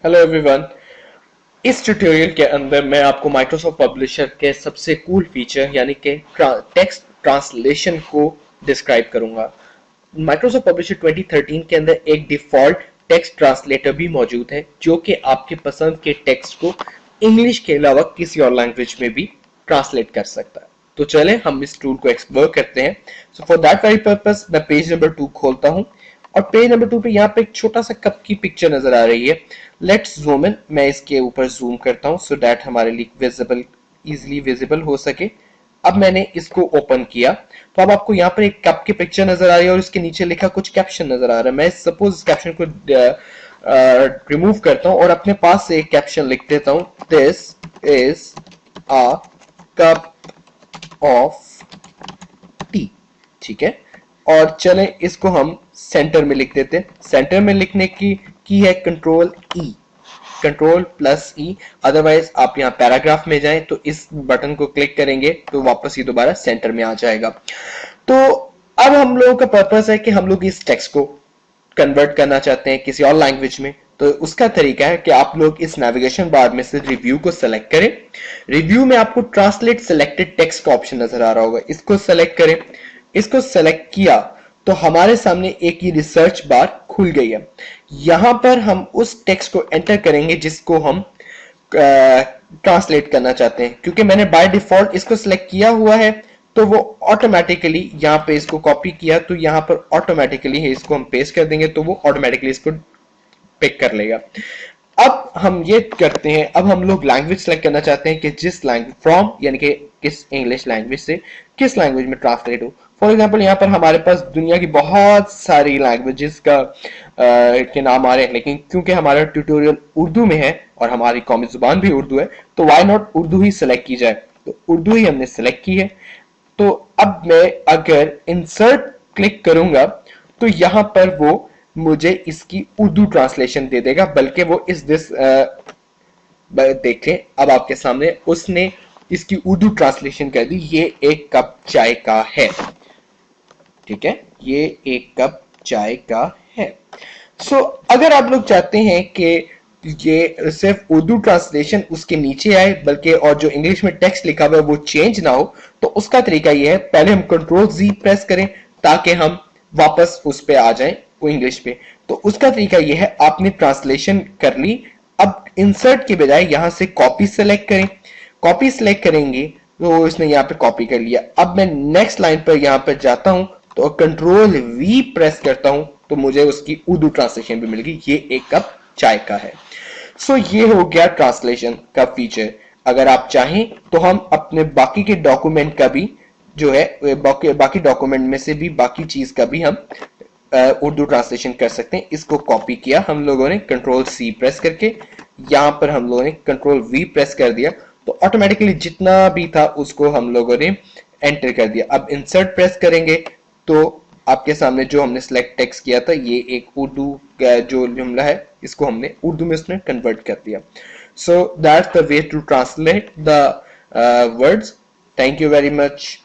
Hello everyone. इस tutorial के अंदर मैं आपको माइक्रोसॉफ्ट पब्लिशर के सबसे कूल फीचर यानी कि टेक्स्ट ट्रांसलेशन को डिस्क्राइब करूंगा। माइक्रोसॉफ्ट पब्लिशर 2013 के अंदर एक डिफॉल्ट टेक्स्ट ट्रांसलेटर भी मौजूद है जो कि आपके पसंद के टेक्स्ट को इंग्लिश के अलावा किसी और लैंग्वेज में भी ट्रांसलेट कर सकता है। तो चलें हम इस टूल को एक्सप्लोर करते हैं। So for that very purpose मैं पेज नंबर 2 खोलता हूं और पेज नंबर 2 पे यहाँ पे एक छोटा सा कप की पिक्चर नजर आ रही है। Let's zoom in. मैं इसके ऊपर जूम करता हूँ सो दैट हमारे लिए विजिबल इजिली विजिबल हो सके। अब मैंने इसको ओपन किया तो अब आपको यहाँ पर एक कप की पिक्चर नजर आ रही है और उसके नीचे लिखा कुछ कैप्शन नजर आ रहा है। मैं सपोज इस कैप्शन को रिमूव करता हूँ और अपने पास से एक कैप्शन लिख देता हूँ, this is a cup of T. ठीक है, और चलें इसको हम सेंटर में लिख देते हैं। सेंटर में लिखने की है कंट्रोल ई, कंट्रोल प्लस ई। अदरवाइज आप यहाँ पैराग्राफ में जाएं तो इस बटन को क्लिक करेंगे तो वापस ये दोबारा सेंटर में आ जाएगा। तो अब हम लोगों का पर्पस है कि हम लोग इस टेक्स्ट को कन्वर्ट करना चाहते हैं किसी और लैंग्वेज में। तो उसका तरीका है कि आप लोग इस नेविगेशन बार में से रिव्यू को सेलेक्ट करें। रिव्यू में आपको ट्रांसलेट सेलेक्टेड टेक्स्ट का ऑप्शन नजर आ रहा होगा, इसको सेलेक्ट करें। इसको सेलेक्ट किया तो हमारे सामने एक ही रिसर्च बार खुल गई है। यहां पर हम उस टेक्स्ट को एंटर करेंगे जिसको हम ट्रांसलेट करना चाहते हैं। क्योंकि मैंने बाय डिफॉल्ट इसको सिलेक्ट किया हुआ है तो वो ऑटोमेटिकली यहाँ पे इसको कॉपी किया तो यहाँ पर ऑटोमेटिकली इसको हम पेस्ट कर देंगे तो वो ऑटोमेटिकली इसको पिक कर लेगा। अब हम ये करते हैं, अब हम लोग लैंग्वेज सेलेक्ट करना चाहते हैं कि जिस लैंग्वेज फ्रॉम यानी कि किस इंग्लिश लैंग्वेज से किस लैंग्वेज में ट्रांसलेट हो। फॉर एग्जांपल यहाँ पर हमारे पास दुनिया की बहुत सारी लैंग्वेजेस के नाम आ रहे हैं, लेकिन क्योंकि हमारा ट्यूटोरियल उर्दू में है और हमारी कौमी जुबान भी उर्दू है तो वाई नॉट उर्दू ही सिलेक्ट की जाए। तो उर्दू ही हमने सिलेक्ट की है। तो अब मैं अगर इंसर्ट क्लिक करूंगा तो यहां पर वो मुझे इसकी उर्दू ट्रांसलेशन दे देगा, बल्कि वो इस देखें अब आपके सामने उसने इसकी उर्दू ट्रांसलेशन कर दी। ये एक कप चाय का है। ठीक है, ये एक कप चाय का है। अगर आप लोग चाहते हैं कि ये सिर्फ उर्दू ट्रांसलेशन उसके नीचे आए बल्कि और जो इंग्लिश में टेक्स्ट लिखा हुआ है वो चेंज ना हो, तो उसका तरीका ये है, पहले हम कंट्रोल जी प्रेस करें ताकि हम वापस उस पे आ जाएं वो इंग्लिश पे। तो उसका तरीका ये है, आपने ट्रांसलेशन कर ली, अब इंसर्ट के बजाय यहां से कॉपी सेलेक्ट करें। कॉपी सेलेक्ट करेंगे तो इसने यहाँ पे कॉपी कर लिया। अब मैं नेक्स्ट लाइन पर यहाँ पर जाता हूं तो कंट्रोल वी प्रेस करता हूं तो मुझे उसकी उर्दू ट्रांसलेशन भी मिल गई, ये एक कप चाय का है। ये हो गया ट्रांसलेशन का फीचर। अगर आप चाहें तो हम अपने बाकी के डॉक्यूमेंट का भी जो है बाकी डॉक्यूमेंट में से भी बाकी चीज का भी हम उर्दू ट्रांसलेशन कर सकते हैं। इसको कॉपी किया हम लोगों ने कंट्रोल सी प्रेस करके, यहां पर हम लोगों ने कंट्रोल वी प्रेस कर दिया तो ऑटोमेटिकली जितना भी था उसको हम लोगों ने एंटर कर दिया। अब इंसर्ट प्रेस करेंगे तो आपके सामने जो हमने सिलेक्ट टेक्स्ट किया था ये एक उर्दू जो जुमला है इसको हमने उर्दू में उसने कन्वर्ट कर दिया। So that's the way to translate the words. Thank you very much.